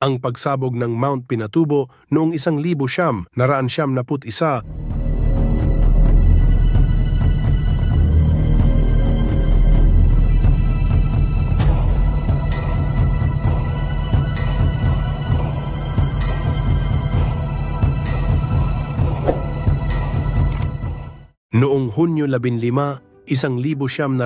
Ang pagsabog ng Mount Pinatubo noong 1991. Noong Hunyo 15, 1991,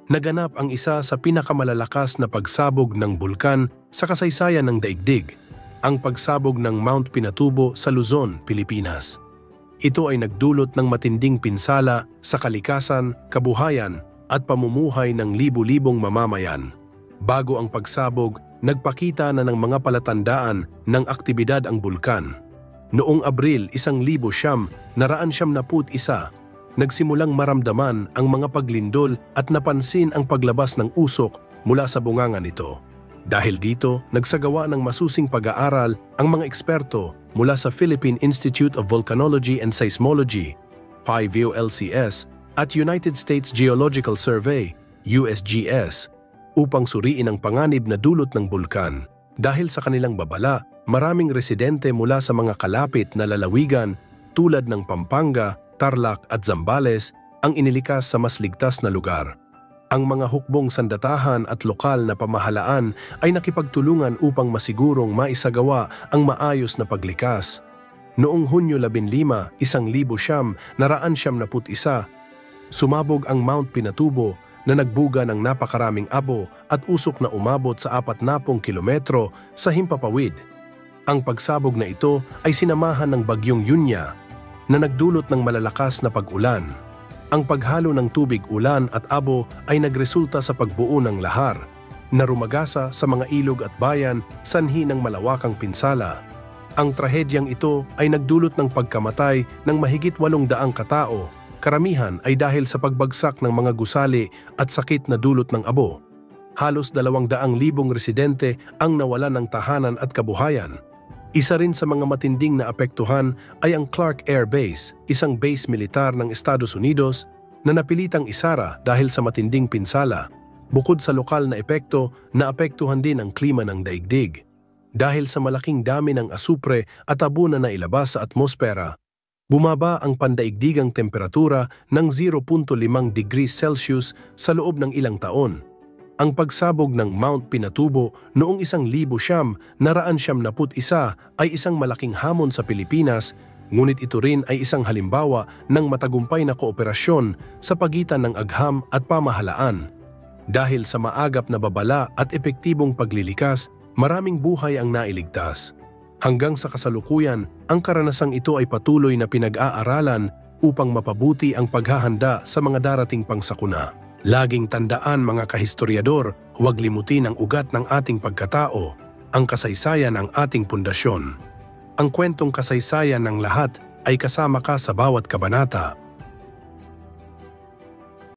naganap ang isa sa pinakamalalakas na pagsabog ng bulkan sa kasaysayan ng daigdig, ang pagsabog ng Mount Pinatubo sa Luzon, Pilipinas. Ito ay nagdulot ng matinding pinsala sa kalikasan, kabuhayan at pamumuhay ng libu-libong mamamayan. Bago ang pagsabog, nagpakita na ng mga palatandaan ng aktibidad ang bulkan. Noong Abril 1991, nagsimulang maramdaman ang mga paglindol at napansin ang paglabas ng usok mula sa bunganga nito. Dahil dito, nagsagawa ng masusing pag-aaral ang mga eksperto mula sa Philippine Institute of Volcanology and Seismology, PIVOLCS, at United States Geological Survey, USGS, upang suriin ang panganib na dulot ng bulkan. Dahil sa kanilang babala, maraming residente mula sa mga kalapit na lalawigan tulad ng Pampanga, Tarlac at Zambales ang inilikas sa mas ligtas na lugar. Ang mga hukbong sandatahan at lokal na pamahalaan ay nakipagtulungan upang masigurong maisagawa ang maayos na paglikas. Noong Hunyo 15, 1991, sumabog ang Mount Pinatubo na nagbuga ng napakaraming abo at usok na umabot sa 40 kilometro sa himpapawid. Ang pagsabog na ito ay sinamahan ng bagyong Yunya na nagdulot ng malalakas na pag-ulan. Ang paghalo ng tubig, ulan at abo ay nagresulta sa pagbuo ng lahar na rumagasa sa mga ilog at bayan sanhi ng malawakang pinsala. Ang trahedyang ito ay nagdulot ng pagkamatay ng mahigit 800 katao. Karamihan ay dahil sa pagbagsak ng mga gusali at sakit na dulot ng abo. Halos 200,000 residente ang nawalan ng tahanan at kabuhayan. Isa rin sa mga matinding na apektuhan ay ang Clark Air Base, isang base militar ng Estados Unidos na napilitang isara dahil sa matinding pinsala. Bukod sa lokal na epekto, naapektuhan din ang klima ng daigdig. Dahil sa malaking dami ng asupre at abo na nailabas sa atmosfera, bumaba ang pandaigdigang temperatura ng 0.5 degrees Celsius sa loob ng ilang taon. Ang pagsabog ng Mount Pinatubo noong 1991 ay isang malaking hamon sa Pilipinas, ngunit ito rin ay isang halimbawa ng matagumpay na kooperasyon sa pagitan ng agham at pamahalaan. Dahil sa maagap na babala at epektibong paglilikas, maraming buhay ang nailigtas. Hanggang sa kasalukuyan, ang karanasang ito ay patuloy na pinag-aaralan upang mapabuti ang paghahanda sa mga darating pang sakuna. Laging tandaan mga kahistoryador, huwag limutin ang ugat ng ating pagkatao, ang kasaysayan ng ating pundasyon. Ang kwentong kasaysayan ng lahat ay kasama ka sa bawat kabanata.